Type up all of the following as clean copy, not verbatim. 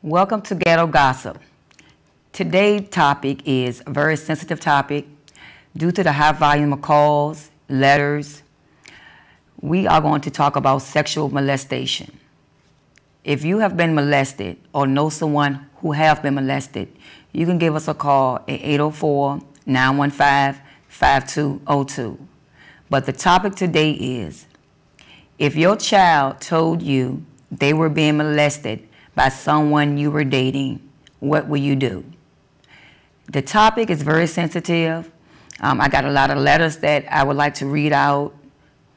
Welcome to Ghetto Gossip. Today's topic is a very sensitive topic. Due to the high volume of calls, letters, we are going to talk about sexual molestation. If you have been molested or know someone who have been molested, you can give us a call at 804-915-5202. But the topic today is, if your child told you they were being molested by someone you were dating, what will you do? The topic is very sensitive. I got a lot of letters that I would like to read out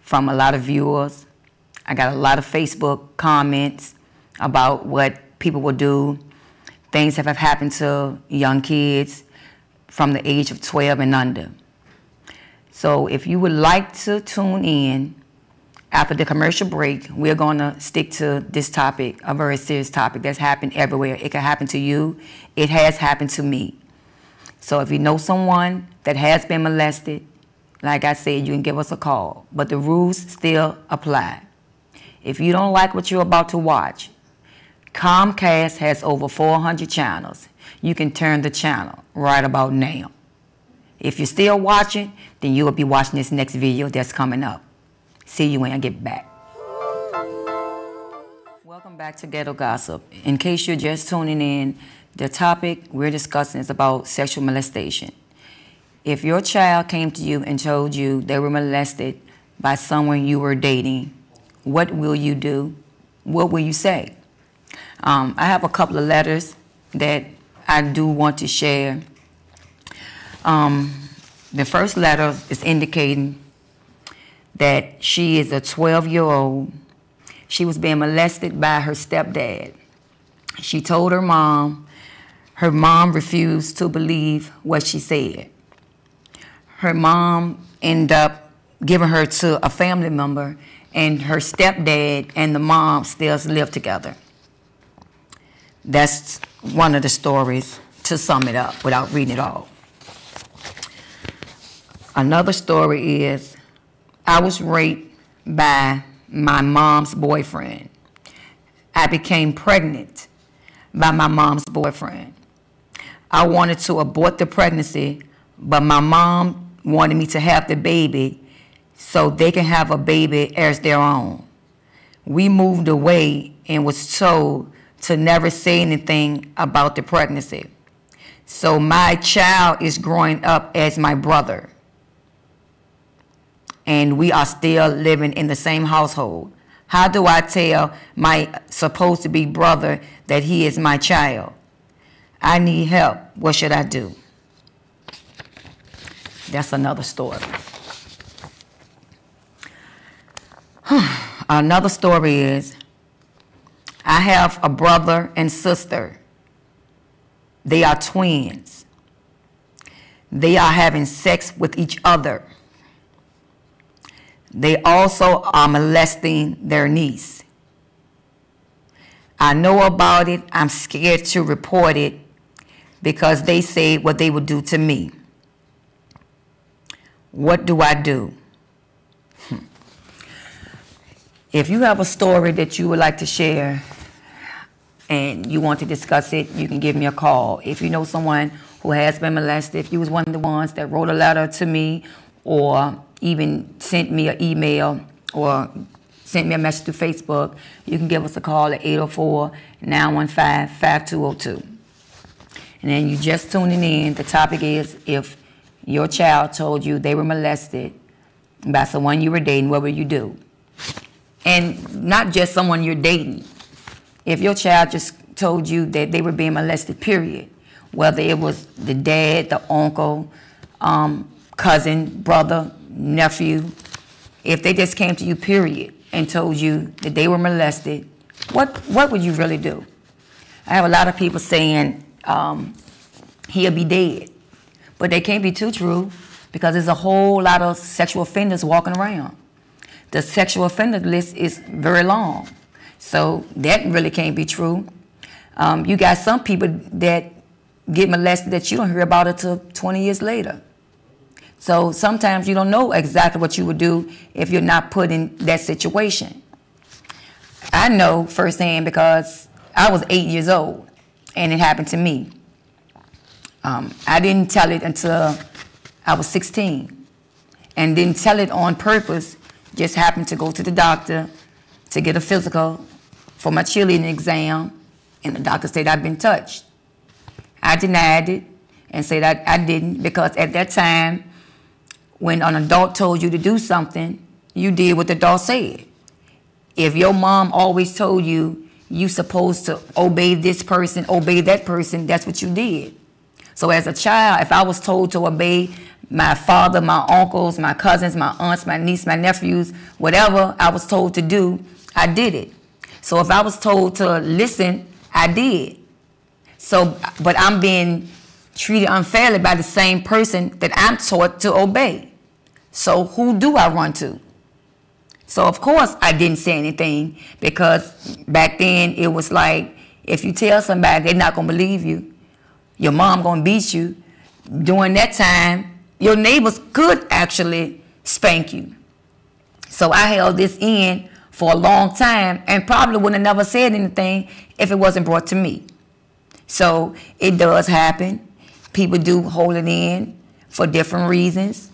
from a lot of viewers. I got a lot of Facebook comments about what people will do. Things that have happened to young kids from the age of 12 and under. So if you would like to tune in after the commercial break, we're going to stick to this topic, a very serious topic that's happened everywhere. It can happen to you. It has happened to me. So if you know someone that has been molested, like I said, you can give us a call. But the rules still apply. If you don't like what you're about to watch, Comcast has over 400 channels. You can turn the channel right about now. If you're still watching, then you will be watching this next video that's coming up. See you when I get back. Welcome back to Ghetto Gossip. In case you're just tuning in, the topic we're discussing is about sexual molestation. If your child came to you and told you they were molested by someone you were dating, what will you do? What will you say? I have a couple of letters that I do want to share. The first letter is indicating that she is a 12-year-old. She was being molested by her stepdad. She told her mom. Her mom refused to believe what she said. Her mom ended up giving her to a family member, and her stepdad and the mom still live together. That's one of the stories, to sum it up without reading it all. Another story is, I was raped by my mom's boyfriend. I became pregnant by my mom's boyfriend. I wanted to abort the pregnancy, but my mom wanted me to have the baby so they can have a baby as their own. We moved away and was told to never say anything about the pregnancy. So my child is growing up as my brother. And we are still living in the same household. How do I tell my supposed to be brother that he is my child? I need help. What should I do? That's another story. Another story is, I have a brother and sister. They are twins. They are having sex with each other. They also are molesting their niece. I know about it. I'm scared to report it because they say what they would do to me. What do I do? If you have a story that you would like to share and you want to discuss it, you can give me a call. If you know someone who has been molested, if you was one of the ones that wrote a letter to me or even sent me an email or sent me a message through Facebook, you can give us a call at 804-915-5202. And then you just tuning in. The topic is, if your child told you they were molested by someone you were dating, what would you do? And not just someone you're dating. If your child just told you that they were being molested, period, whether it was the dad, the uncle, cousin, brother, nephew, if they just came to you, period, and told you that they were molested, what would you really do? I have a lot of people saying he'll be dead, but they can't be too true because there's a whole lot of sexual offenders walking around. The sexual offender list is very long, so that really can't be true. You got some people that get molested that you don't hear about until 20 years later. So sometimes you don't know exactly what you would do if you're not put in that situation. I know firsthand because I was 8 years old and it happened to me. I didn't tell it until I was 16, and didn't tell it on purpose. Just happened to go to the doctor to get a physical for my cheerleading exam, and the doctor said I'd been touched. I denied it and said I didn't, because at that time, when an adult told you to do something, you did what the adult said. If your mom always told you you're supposed to obey this person, obey that person, that's what you did. So as a child, if I was told to obey my father, my uncles, my cousins, my aunts, my niece, my nephews, whatever I was told to do, I did it. So if I was told to listen, I did. So, but I'm being treated unfairly by the same person that I'm taught to obey. So who do I run to? So of course I didn't say anything, because back then it was like, if you tell somebody, they're not gonna believe you. Your mom gonna beat you. During that time, your neighbors could actually spank you. So I held this in for a long time, and probably would have never said anything if it wasn't brought to me. So it does happen. People do hold it in for different reasons.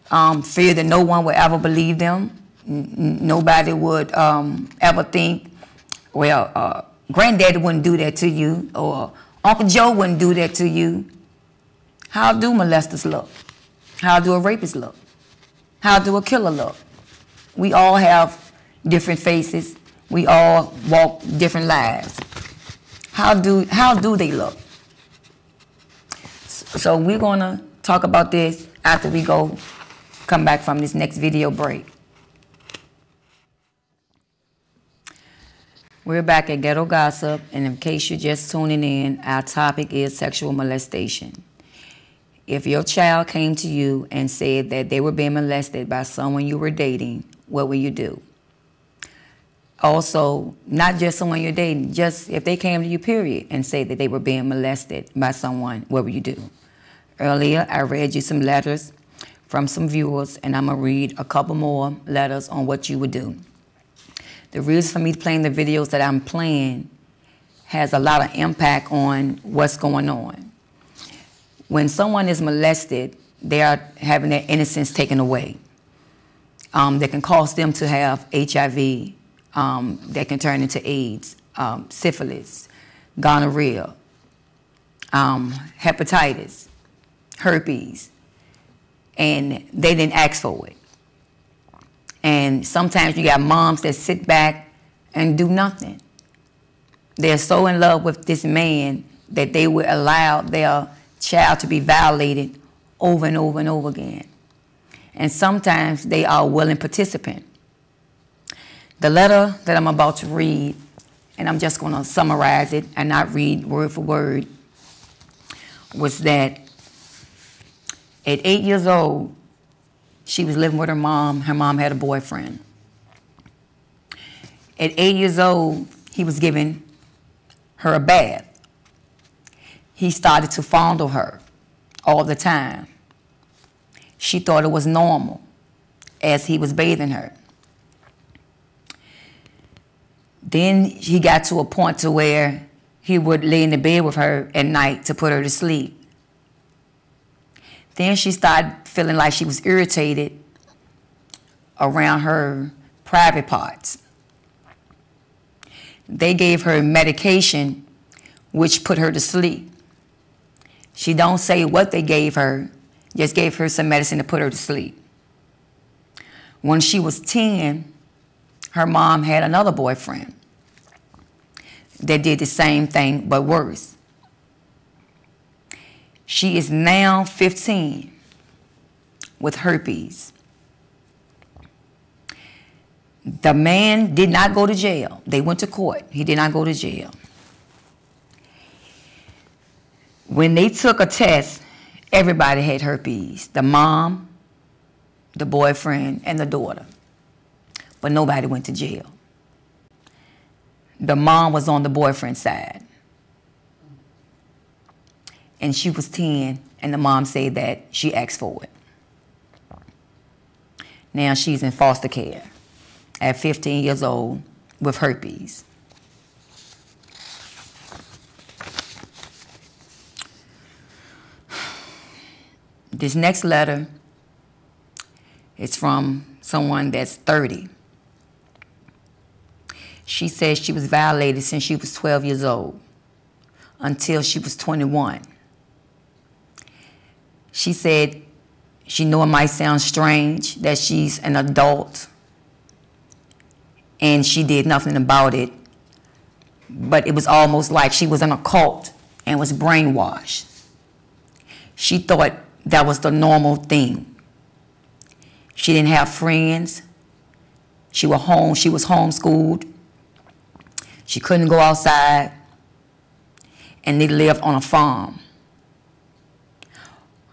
Fear that no one will ever believe them. Nobody would ever think, well, granddaddy wouldn't do that to you, or Uncle Joe wouldn't do that to you. How do molesters look? How do a rapist look? How do a killer look? We all have different faces. We all walk different lives. How do they look? So we're gonna talk about this after we come back from this next video break. We're back at Ghetto Gossip, and in case you're just tuning in, our topic is sexual molestation. If your child came to you and said that they were being molested by someone you were dating, what will you do? Also, not just someone you're dating, just if they came to you, period, and say that they were being molested by someone, what would you do? Earlier, I read you some letters from some viewers, and I'm going to read a couple more letters on what you would do. The reason for me playing the videos that I'm playing has a lot of impact on what's going on. When someone is molested, they are having their innocence taken away. That can cause them to have HIV, that can turn into AIDS, syphilis, gonorrhea, hepatitis, herpes, and they didn't ask for it. And sometimes you got moms that sit back and do nothing. They're so in love with this man that they would allow their child to be violated over and over and over again. And sometimes they are a willing participant. The letter that I'm about to read, and I'm just going to summarize it and not read word for word, was that at 8 years old, she was living with her mom. Her mom had a boyfriend. At 8 years old, he was giving her a bath. He started to fondle her all the time. She thought it was normal as he was bathing her. Then he got to a point to where he would lay in the bed with her at night to put her to sleep. Then she started feeling like she was irritated around her private parts. They gave her medication which put her to sleep. She don't say what they gave her, just gave her some medicine to put her to sleep. When she was 10, her mom had another boyfriend that did the same thing but worse. She is now 15 with herpes. The man did not go to jail. They went to court. He did not go to jail. When they took a test, everybody had herpes. The mom, the boyfriend, and the daughter. But nobody went to jail. The mom was on the boyfriend's side. And she was 10, and the mom said that she asked for it. Now she's in foster care at 15 years old with herpes. This next letter is from someone that's 30. She says she was violated since she was 12 years old until she was 21. She said she know it might sound strange that she's an adult and she did nothing about it, but it was almost like she was in a cult and was brainwashed. She thought that was the normal thing. She didn't have friends. She was homeschooled. She couldn't go outside, and they lived on a farm.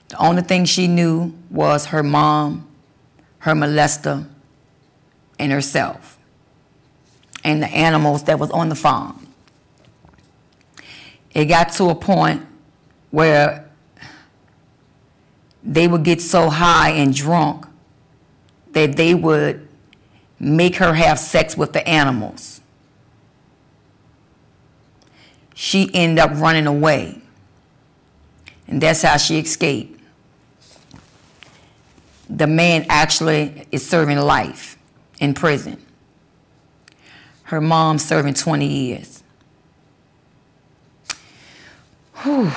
The only thing she knew was her mom, her molester, and herself, and the animals that was on the farm. It got to a point where they would get so high and drunk that they would make her have sex with the animals. She ended up running away, and that's how she escaped. The man actually is serving life in prison. Her mom's serving 20 years. Whew.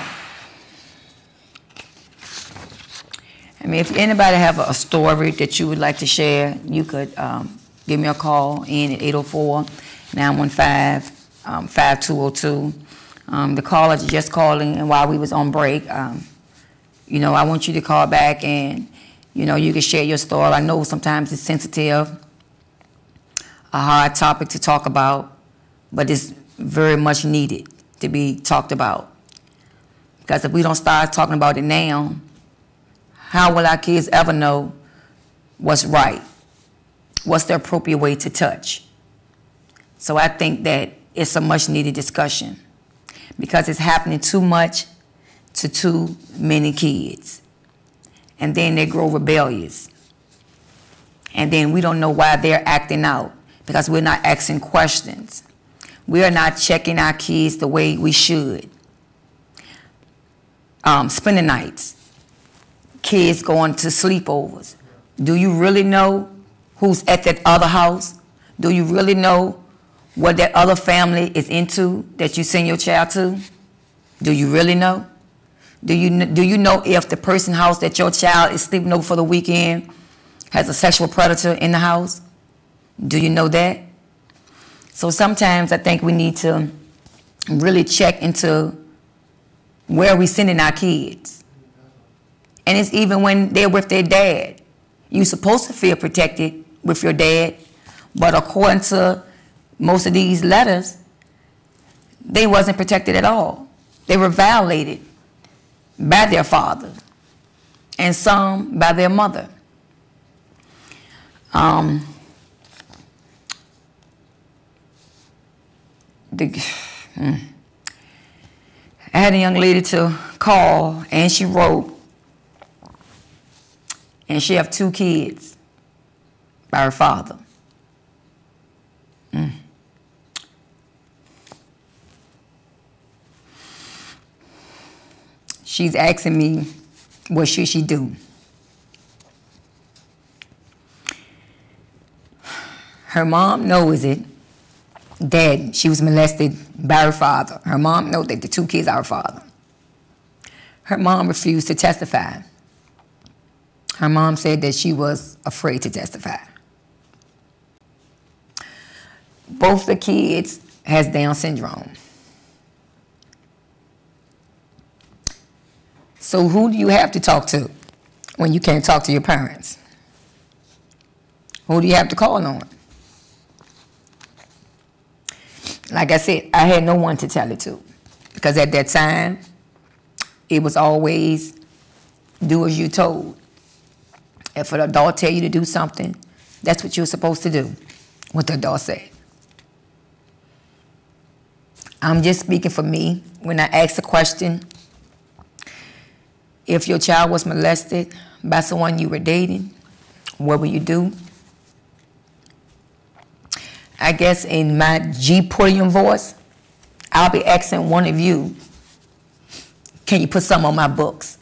I mean, if anybody have a story that you would like to share, you could give me a call in at 804-915-5202. The caller just calling, and while we was on break, you know, I want you to call back and, you know, you can share your story. I know sometimes it's sensitive, a hard topic to talk about, but it's very much needed to be talked about. Because if we don't start talking about it now, how will our kids ever know what's right? What's the appropriate way to touch? So I think that it's a much needed discussion because it's happening too much to too many kids. And then they grow rebellious. And then we don't know why they're acting out because we're not asking questions. We are not checking our kids the way we should. Spending nights. Kids going to sleepovers. Do you really know who's at that other house? Do you really know what that other family is into that you send your child to? Do you really know? Do you know if the person's house that your child is sleeping over for the weekend has a sexual predator in the house? Do you know that? So sometimes I think we need to really check into where we're sending our kids. And it's even when they're with their dad. You're supposed to feel protected with your dad, but according to most of these letters, they wasn't protected at all. They were violated by their father and some by their mother. I had a young lady to call, and she wrote, and she have 2 kids by her father. She's asking me, what should she do? Her mom knows it. Dad, she was molested by her father. Her mom knows that the 2 kids are her father. Her mom refused to testify. Her mom said that she was afraid to testify. Both the kids has Down syndrome. So who do you have to talk to when you can't talk to your parents? Who do you have to call on? Like I said, I had no one to tell it to because at that time, it was always do as you're told. If an adult tell you to do something, that's what you're supposed to do, what the adult said. I'm just speaking for me. When I ask a question, if your child was molested by someone you were dating, what will you do? I guess in my G-podium voice, I'll be asking one of you, can you put some on my books?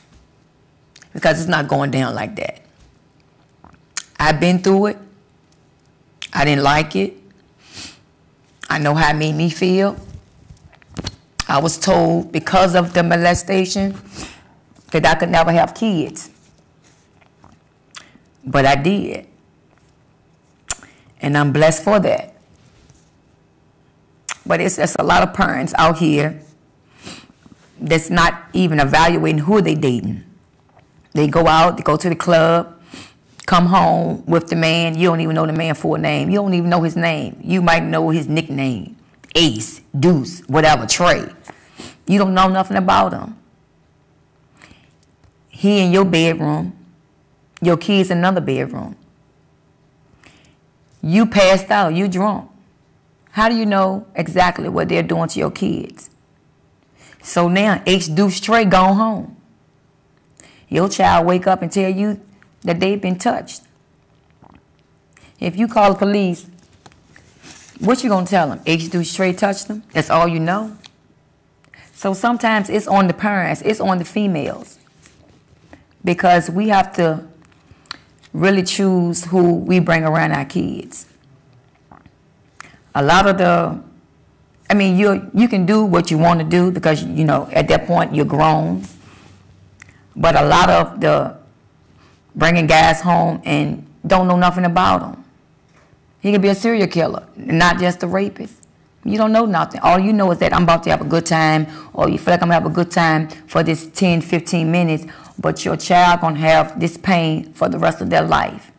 because it's not going down like that. I've been through it. I didn't like it. I know how it made me feel. I was told because of the molestation that I could never have kids. But I did. And I'm blessed for that. But it's just a lot of parents out here that's not even evaluating who they dating. They go out, they go to the club, come home with the man. You don't even know the man's full name. You don't even know his name. You might know his nickname. Ace, Deuce, whatever, Trey. You don't know nothing about him. He in your bedroom. Your kids in another bedroom. You passed out. You drunk. How do you know exactly what they're doing to your kids? So now, H. Deuce, Trey gone home. Your child wake up and tell you that they've been touched. If you call the police, what you gonna tell them? H. Deuce, Trey touched them? That's all you know? So sometimes it's on the parents, it's on the females. Because we have to really choose who we bring around our kids. A lot of you can do what you want to do because, you know, at that point you're grown. But a lot of the bringing guys home and don't know nothing about them. He could be a serial killer, not just a rapist. You don't know nothing. All you know is that I'm about to have a good time, or you feel like I'm going to have a good time for this 10, 15 minutes, but your child going to have this pain for the rest of their life.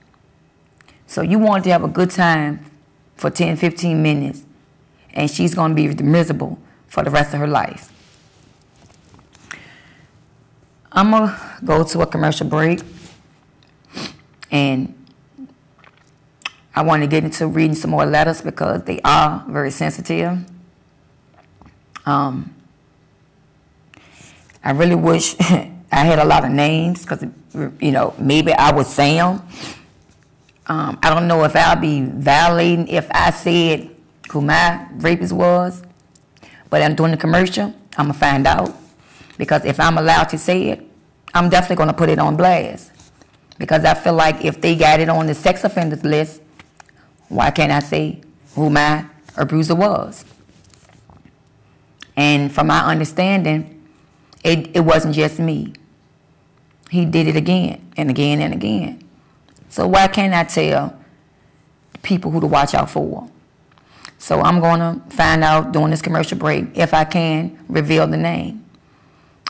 So you want to have a good time for 10, 15 minutes, and she's going to be miserable for the rest of her life. I'm going to go to a commercial break, and I want to get into reading some more letters because they are very sensitive. I really wish I had a lot of names because, you know, maybe I would say them. I don't know if I'll be violating if I said who my rapist was, but I'm doing the commercial. I'm going to find out because if I'm allowed to say it, I'm definitely going to put it on blast because I feel like if they got it on the sex offenders list, why can't I say who my abuser was? And from my understanding, it wasn't just me. He did it again and again and again. So why can't I tell people who to watch out for? So I'm going to find out during this commercial break if I can reveal the name.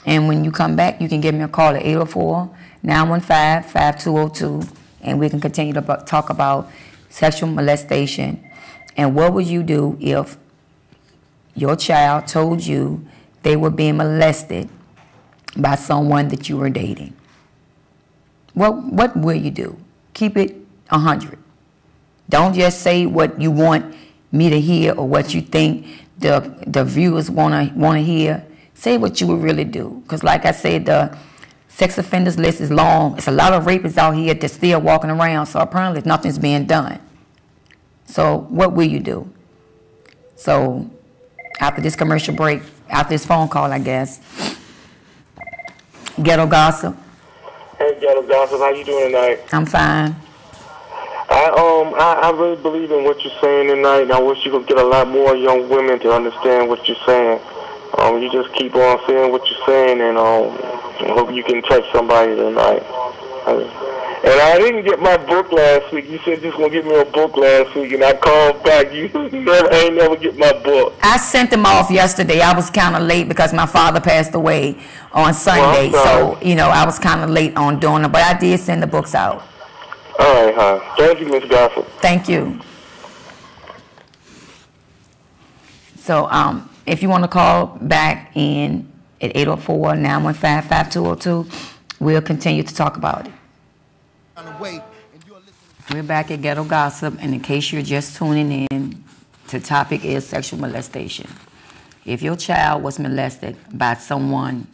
And when you come back, you can give me a call at 804-915-5202, and we can continue to talk about sexual molestation, and what would you do if your child told you they were being molested by someone that you were dating? What will you do? Keep it 100. Don't just say what you want me to hear or what you think the viewers want to hear. Say what you would really do, because like I said, the sex offenders list is long. It's a lot of rapists out here that's still walking around, so apparently nothing's being done. So what will you do? So after this commercial break, after this phone call, I guess, Ghetto Gossip. Hey, Ghetto Gossip, how you doing tonight? I'm fine. I really believe in what you're saying tonight, and I wish you could get a lot more young women to understand what you're saying. You just keep on saying what you're saying, and I hope you can touch somebody tonight. And I didn't get my book last week. You said you was going to get me a book last week, and I called back. You ain't never get my book. I sent them off yesterday. I was kind of late because my father passed away on Sunday. Well, so, you know, I was kind of late on doing it, but I did send the books out. All right, huh? Thank you, Ms. Gossip. Thank you. So, if you want to call back in at 804-915-5202, we'll continue to talk about it. We're back at Ghetto Gossip, and in case you're just tuning in, the topic is sexual molestation. If your child was molested by someone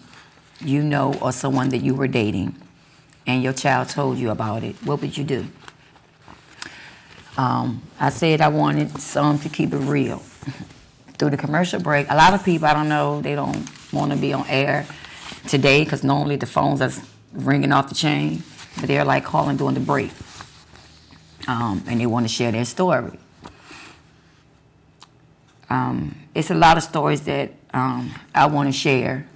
you know or someone that you were dating, and your child told you about it, what would you do? I said I wanted some to keep it real. Through the commercial break, a lot of people, I don't know, they don't want to be on air today because normally the phones are ringing off the chain, but they're like calling during the break. And they want to share their story. It's a lot of stories that I want to share,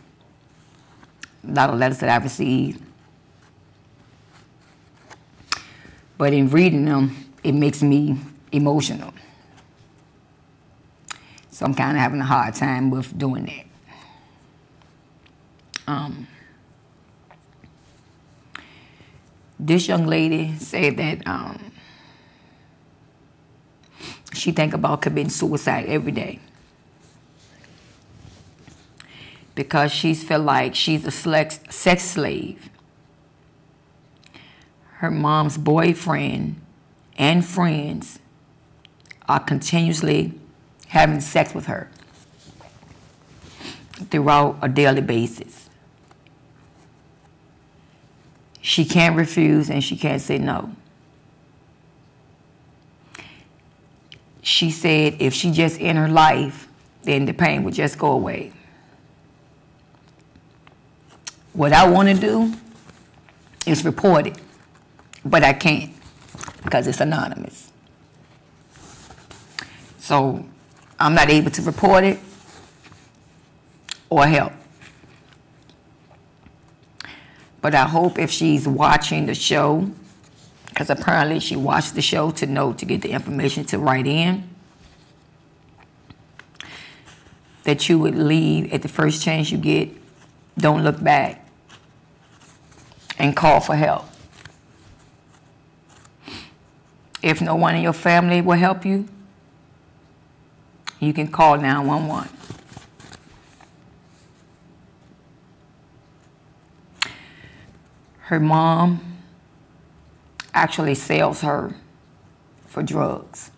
a lot of letters that I've received. But in reading them, it makes me emotional. So I'm kind of having a hard time with doing that. This young lady said that she think about committing suicide every day because she feel like she's a sex slave. Her mom's boyfriend and friends are continuously having sex with her throughout a daily basis. She can't refuse and she can't say no. She said if she just in her life, then the pain would just go away. What I want to do is report it, but I can't because it's anonymous. So I'm not able to report it or help. But I hope if she's watching the show, because apparently she watched the show to get the information to write in, that you would leave at the first chance you get, don't look back, and call for help. If no one in your family will help you, you can call 911. Her mom actually sells her for drugs.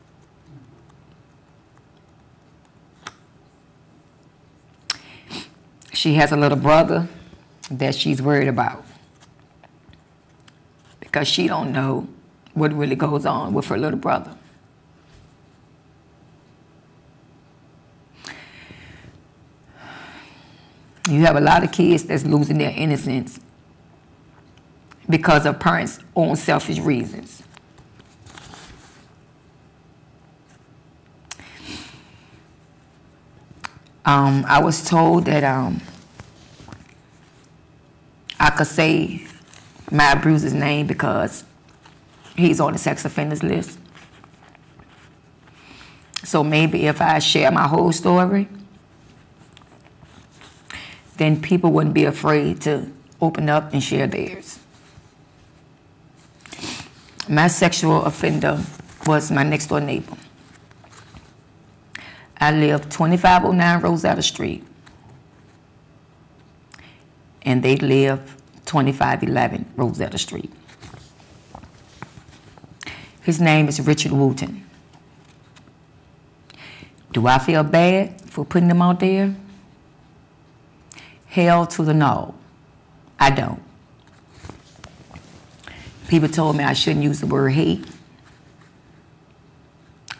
She has a little brother that she's worried about because she don't know what really goes on with her little brother. You have a lot of kids that's losing their innocence because of parents' own selfish reasons. I was told that I could say my abuser's name because he's on the sex offenders list. So maybe if I share my whole story, then people wouldn't be afraid to open up and share theirs. My sexual offender was my next door neighbor. I lived 2509 Rosetta Street, and they live 2511 Rosetta Street. His name is Richard Wooten. Do I feel bad for putting him out there? Hell to the no, I don't. People told me I shouldn't use the word hate,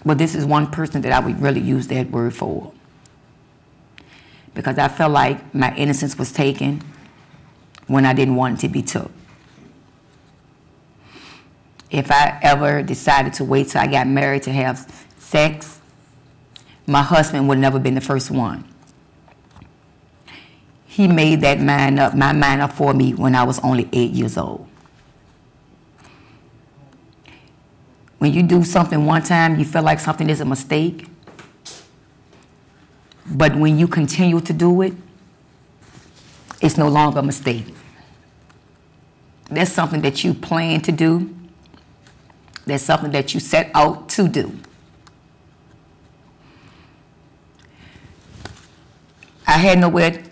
but this is one person that I would really use that word for, because I felt like my innocence was taken when I didn't want it to be took. If I ever decided to wait till I got married to have sex, my husband would never been the first one. He made that my mind up for me when I was only 8 years old. When you do something one time, you feel like something is a mistake. But when you continue to do it, it's no longer a mistake. That's something that you plan to do. That's something that you set out to do. I had nowhere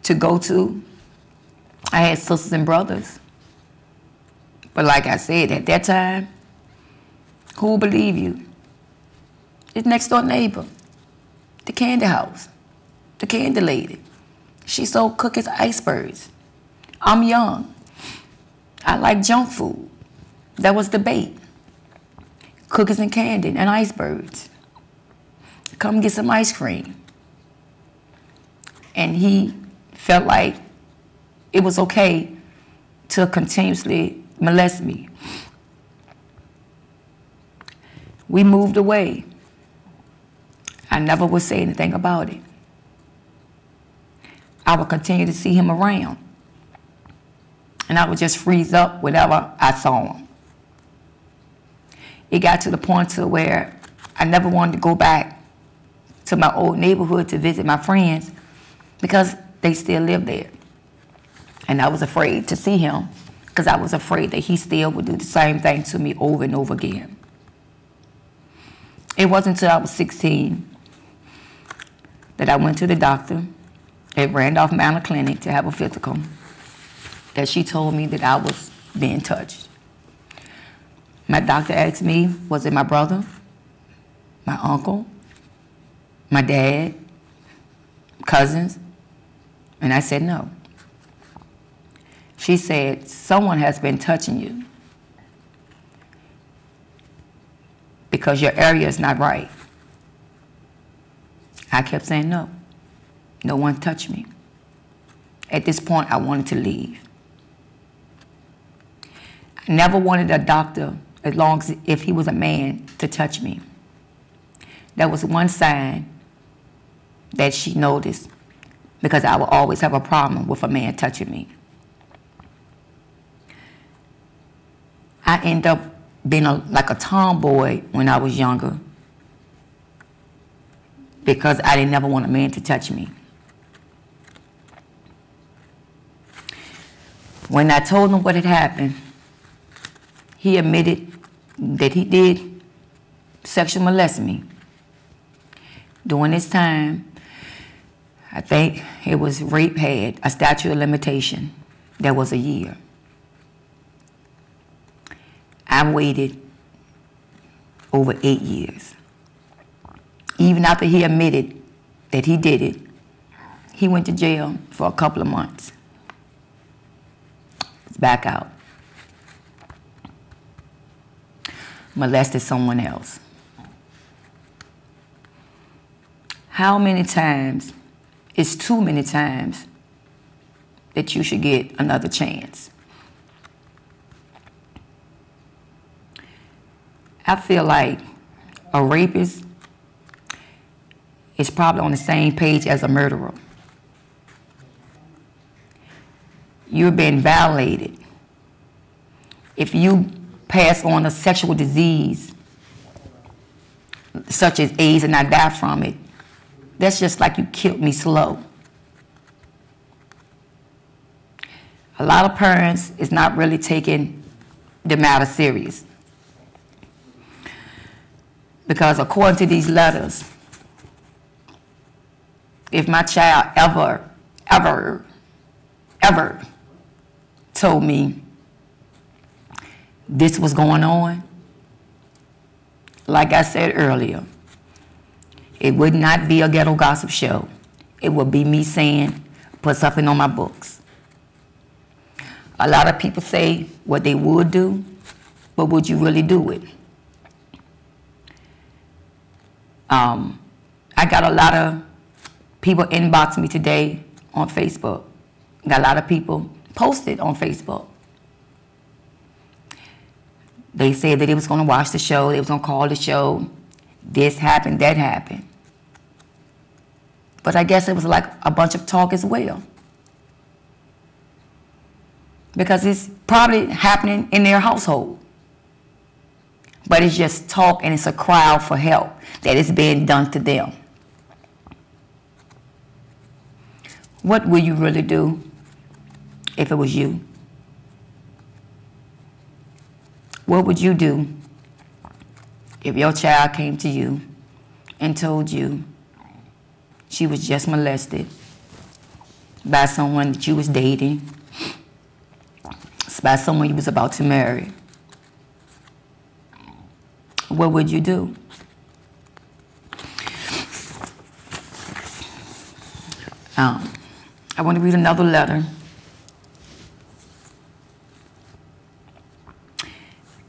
to go to. I had sisters and brothers. But like I said, at that time, who will believe you? His next door neighbor, the candy house, the candy lady. She sold cookies, icebergs. I'm young. I like junk food. That was the bait. Cookies and candy and icebergs. Come get some ice cream. And he felt like it was okay to continuously molest me. We moved away. I never would say anything about it. I would continue to see him around. And I would just freeze up whenever I saw him. It got to the point to where I never wanted to go back to my old neighborhood to visit my friends because they still lived there. And I was afraid to see him because I was afraid that he still would do the same thing to me over and over again. It wasn't until I was 16 that I went to the doctor at Randolph Mountain Clinic to have a physical that she told me that I was being touched. My doctor asked me, was it my brother, my uncle, my dad, cousins? And I said no. She said, someone has been touching you because your area is not right. I kept saying no. No one touched me. At this point, I wanted to leave. I never wanted a doctor, as long as if he was a man, to touch me. That was one sign that she noticed, because I would always have a problem with a man touching me. I ended up being like a tomboy when I was younger because I didn't ever want a man to touch me. When I told him what had happened, he admitted that he did sexually molest me. During this time, I think it was rape had a statute of limitation that was a year. I waited over 8 years. Even after he admitted that he did it, he went to jail for a couple of months. He's back out. Molested someone else. How many times is too many times that you should get another chance? I feel like a rapist is probably on the same page as a murderer. You're being violated. If you pass on a sexual disease, such as AIDS, and I die from it, that's just like you killed me slow. A lot of parents is not really taking the matter serious. Because according to these letters, if my child ever told me this was going on, like I said earlier, it would not be a ghetto gossip show. It would be me saying, put something on my books. A lot of people say what they would do, but would you really do it? I got a lot of people inbox me today on Facebook. Got a lot of people posted on Facebook. They said that they was going to watch the show, they was going to call the show, this happened, that happened. But I guess it was like a bunch of talk as well. Because it's probably happening in their household. But it's just talk and it's a cry out for help that is being done to them. What will you really do if it was you? What would you do if your child came to you and told you she was just molested by someone that you was dating, by someone you was about to marry? What would you do? I want to read another letter.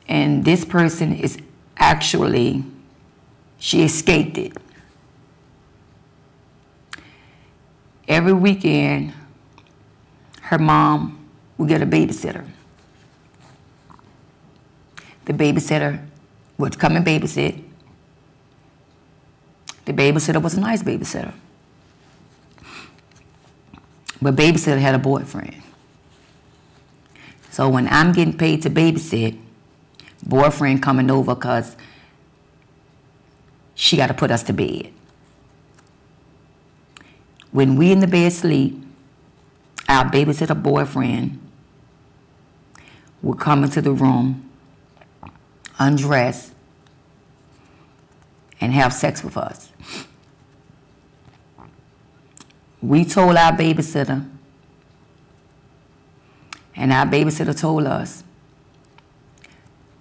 And this person is actually, she escaped it. Every weekend, her mom would get a babysitter. The babysitter would come and babysit. The babysitter was a nice babysitter. But babysitter had a boyfriend. So when I'm getting paid to babysit, boyfriend coming over because she got to put us to bed. When we in the bed sleep, our babysitter boyfriend would come into the room, undress, and have sex with us. We told our babysitter, and our babysitter told us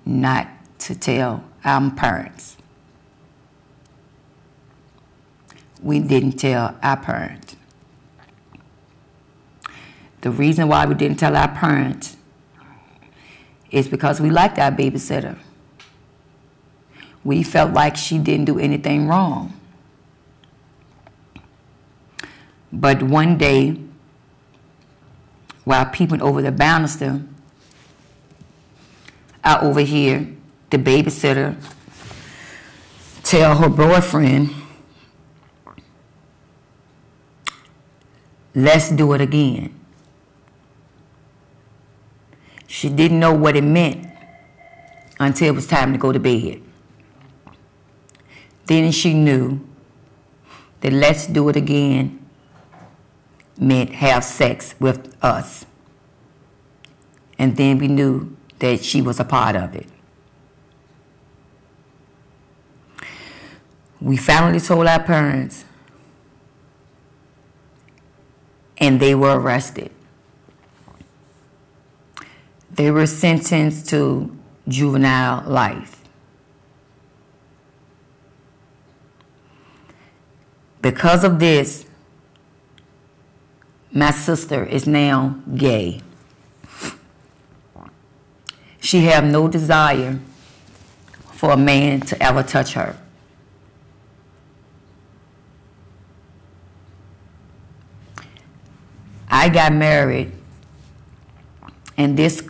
not to tell our parents. We didn't tell our parents. The reason why we didn't tell our parents is because we liked our babysitter. We felt like she didn't do anything wrong. But one day, while peeping over the banister, I overhear the babysitter tell her boyfriend, "Let's do it again." She didn't know what it meant until it was time to go to bed. Then she knew that "let's do it again" meant have sex with us. And then we knew that she was a part of it. We finally told our parents, and they were arrested. They were sentenced to juvenile life. Because of this, my sister is now gay. She have no desire for a man to ever touch her. I got married, and this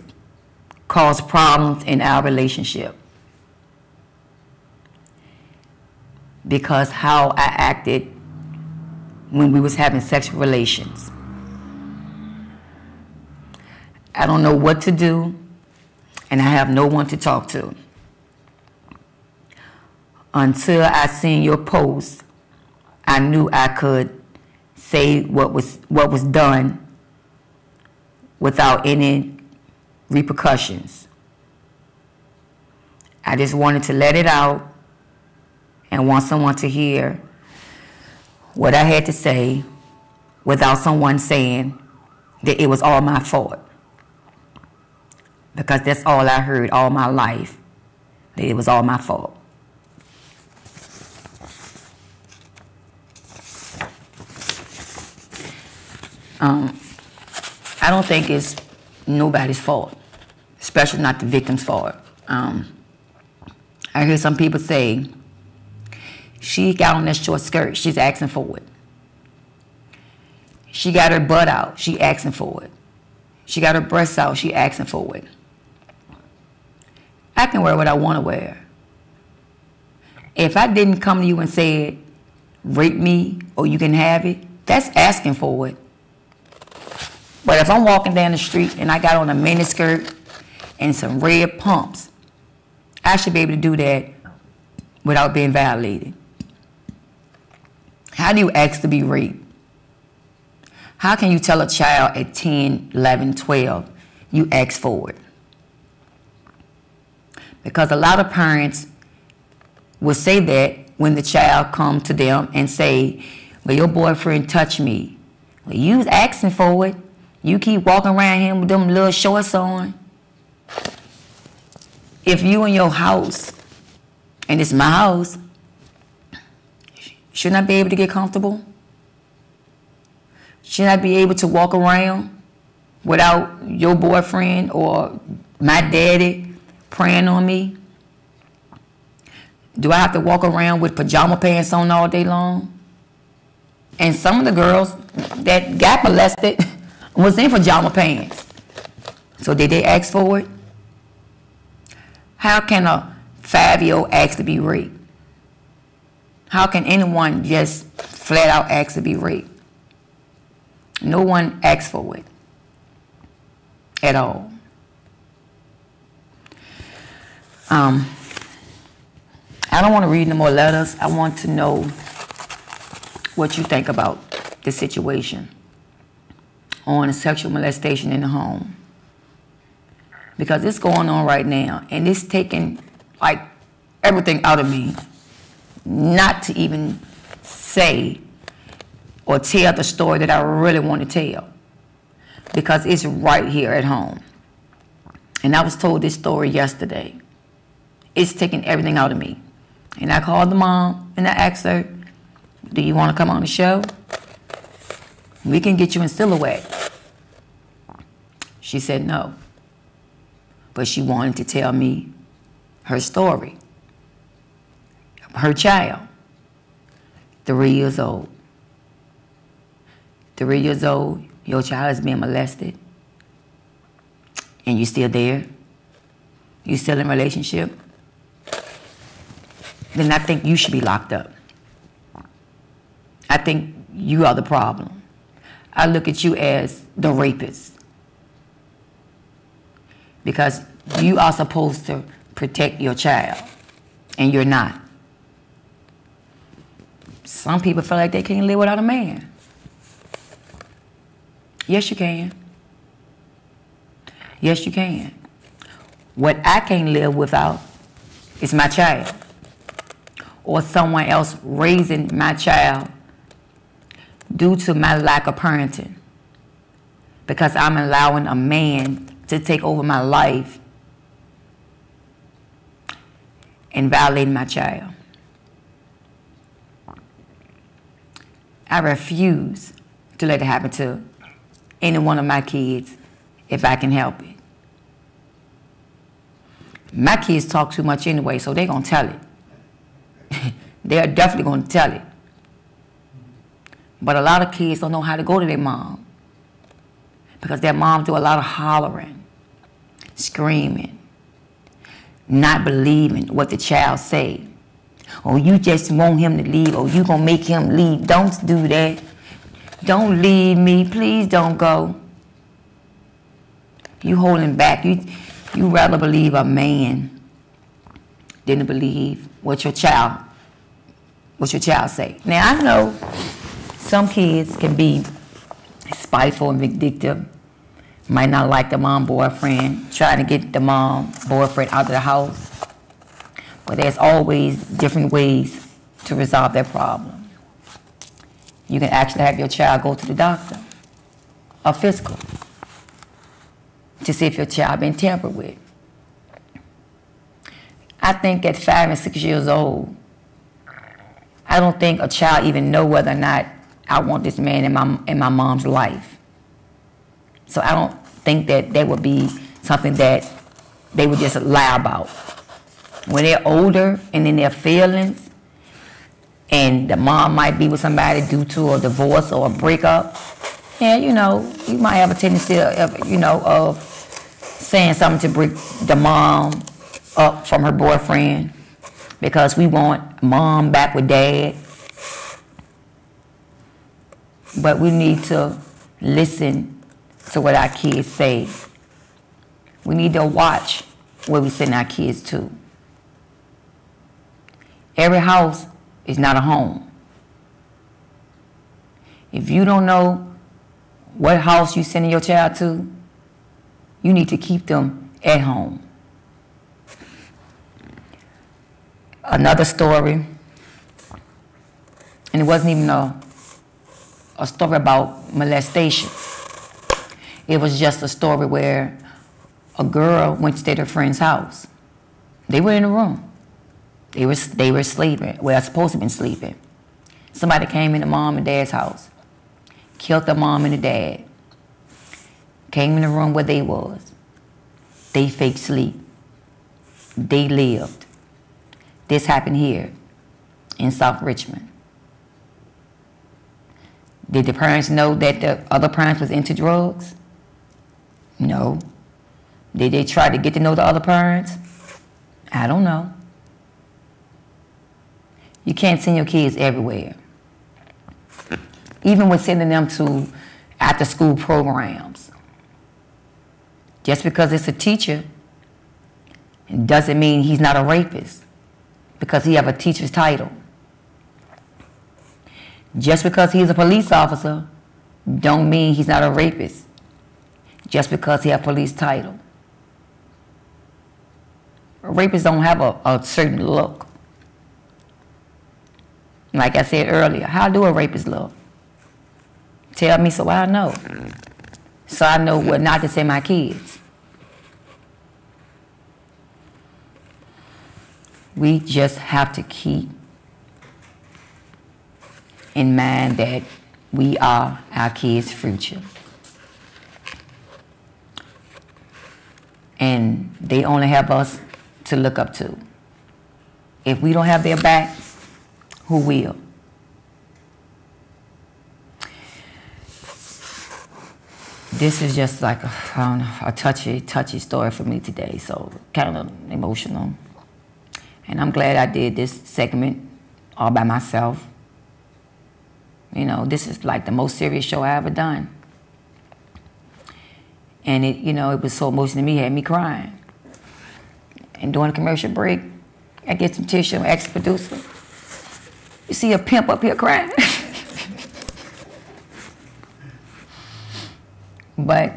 caused problems in our relationship because how I acted when we was having sexual relations. I don't know what to do, and I have no one to talk to. Until I seen your post, I knew I could say what was done without any repercussions. I just wanted to let it out and want someone to hear what I had to say without someone saying that it was all my fault. Because that's all I heard all my life, that it was all my fault. I don't think it's nobody's fault, especially not the victim's fault. I hear some people say, she got on that short skirt, she's asking for it. She got her butt out, she asking for it. She got her breasts out, she asking for it. I can wear what I want to wear. If I didn't come to you and say, rape me or you can have it, that's asking for it. But if I'm walking down the street and I got on a mini skirt and some red pumps, I should be able to do that without being violated. How do you ask to be raped? How can you tell a child at 10, 11, 12, you ask for it? Because a lot of parents will say that when the child comes to them and say, well, your boyfriend touched me. Well, you was asking for it. You keep walking around him with them little shorts on. If you in your house, and it's my house, shouldn't I be able to get comfortable? Shouldn't I be able to walk around without your boyfriend or my daddy preying on me? Do I have to walk around with pajama pants on all day long? And some of the girls that got molested was in pajama pants. So did they ask for it? How can a 5-year-old ask to be raped? How can anyone just flat out ask to be raped? No one asked for it at all. I don't want to read no more letters. I want to know what you think about the situation on sexual molestation in the home. Because it's going on right now, and it's taking like everything out of me not to even say or tell the story that I really want to tell, because it's right here at home. And I was told this story yesterday. It's taking everything out of me. And I called the mom and I asked her, do you want to come on the show? We can get you in Silhouette. She said no. But she wanted to tell me her story. Her child, 3 years old. 3 years old, your child is being molested. And you're still there. You're still in a relationship. Then I think you should be locked up. I think you are the problem. I look at you as the rapist. Because you are supposed to protect your child, and you're not. Some people feel like they can't live without a man. Yes, you can. Yes, you can. What I can't live without is my child, or someone else raising my child due to my lack of parenting, because I'm allowing a man to take over my life and violating my child. I refuse to let it happen to any one of my kids if I can help it. My kids talk too much anyway, so they're going to tell it. They're definitely going to tell it. But a lot of kids don't know how to go to their mom, because their mom do a lot of hollering, screaming, not believing what the child say. Or you just want him to leave, or you gonna make him leave. Don't do that. Don't leave me, please don't go. You holding back. You rather believe a man than to believe what your child say. Now I know some kids can be spiteful and vindictive, might not like the mom boyfriend, trying to get the mom boyfriend out of the house. But there's always different ways to resolve that problem. You can actually have your child go to the doctor, a physical, to see if your child been tampered with. I think at 5 and 6 years old, I don't think a child even know whether or not I want this man in my mom's life. So I don't think that would be something that they would just lie about. When they're older and in their feelings, and the mom might be with somebody due to a divorce or a breakup, yeah, you know, you might have a tendency of saying something to break the mom up from her boyfriend because we want mom back with dad. But we need to listen to what our kids say. We need to watch where we send our kids to. Every house is not a home. If you don't know what house you're sending your child to, you need to keep them at home. Another story, and it wasn't even a story about molestation. It was just a story where a girl went to stay at her friend's house. They were in a room. They were sleeping. Well, supposed to have been sleeping. Somebody came into mom and dad's house, killed the mom and the dad, came in the room where they was. They fake sleep. They lived. This happened here in South Richmond. Did the parents know that the other parents was into drugs? No. Did they try to get to know the other parents? I don't know. You can't send your kids everywhere. Even with sending them to after-school programs. Just because it's a teacher doesn't mean he's not a rapist because he have a teacher's title. Just because he's a police officer don't mean he's not a rapist just because he have a police title. Rapists don't have a certain look. Like I said earlier, how do a rapist look? Tell me so I know. So I know what not to send my kids. We just have to keep in mind that we are our kids' future. And they only have us to look up to. If we don't have their back, who will? This is just like a touchy story for me today, so kind of emotional. And I'm glad I did this segment all by myself. You know, this is like the most serious show I ever done. And it, you know, it was so emotional to me, it had me crying. And during the commercial break, I get some tissue and ask the producer, you see a pimp up here crying? But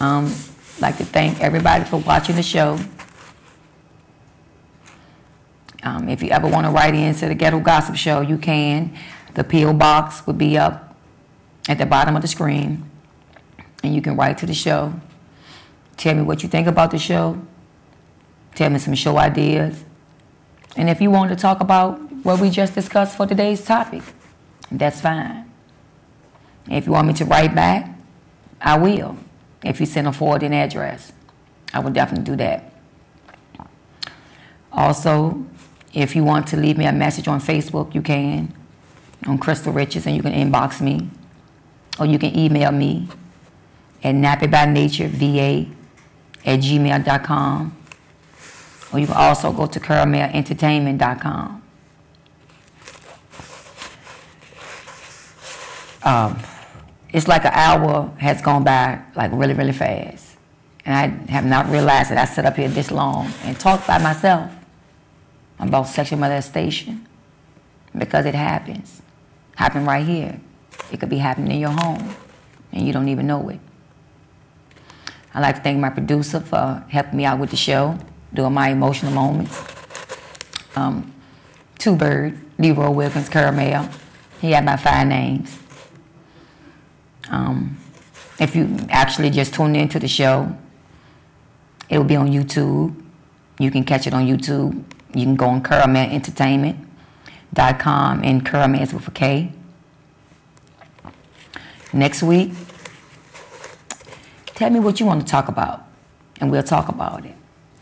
I'd like to thank everybody for watching the show. If you ever want to write into the Ghetto Gossip Show, you can. The P.O. box will be up at the bottom of the screen. And you can write to the show. Tell me what you think about the show. Tell me some show ideas. And if you want to talk about what we just discussed for today's topic, that's fine. If you want me to write back, I will. If you send a forwarding address, I will definitely do that. Also, if you want to leave me a message on Facebook, you can. On Crystal Riches, and you can inbox me. Or you can email me at nappybynatureva@gmail.com. Or you can also go to KaramelEntertainment.com. It's like an hour has gone by like really, really fast. And I have not realized that I sat up here this long and talked by myself about sexual molestation because it happens. Happen right here. It could be happening in your home and you don't even know it. I'd like to thank my producer for helping me out with the show, during my emotional moments. Two Bird, Leroy Wilkins, Caramel. He had my 5 names. If you actually just tuned into the show, it will be on YouTube. You can catch it on YouTube. You can go on KaramelEntertainment.com, and Karamel is with a K. Next week, tell me what you want to talk about, and we'll talk about it.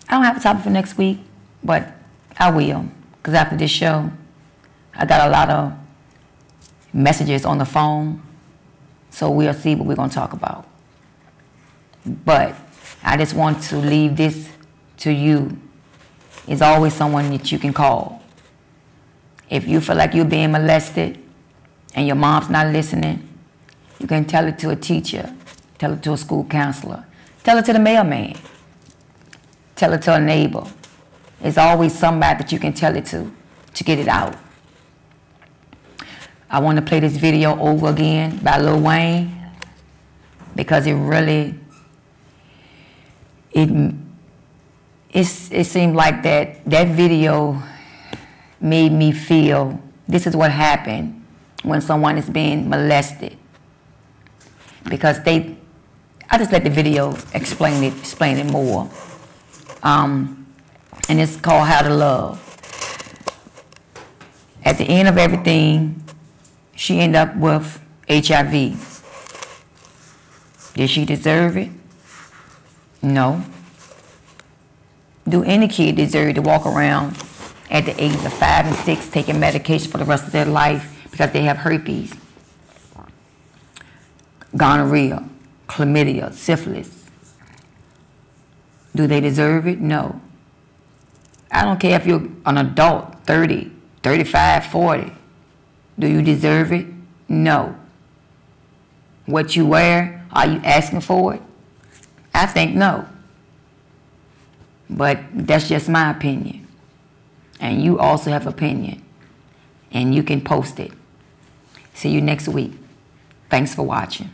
I don't have a topic for next week, but I will, because after this show, I got a lot of messages on the phone, so we'll see what we're going to talk about. But I just want to leave this to you. There's always someone that you can call. If you feel like you're being molested and your mom's not listening, you can tell it to a teacher, tell it to a school counselor, tell it to the mailman, tell it to a neighbor. There's always somebody that you can tell it to get it out. I want to play this video over again by Lil Wayne because it really, it seemed like that video made me feel this is what happened when someone is being molested. Because I just let the video explain it more. And it's called How to Love. At the end of everything, she ended up with HIV. Did she deserve it? No. Do any kid deserve to walk around at the age of 5 and 6 taking medication for the rest of their life because they have herpes, gonorrhea, chlamydia, syphilis? Do they deserve it? No. I don't care if you're an adult, 30, 35, 40. Do you deserve it? No. What you wear, are you asking for it? I think no. But that's just my opinion. And you also have opinion. And you can post it. See you next week. Thanks for watching.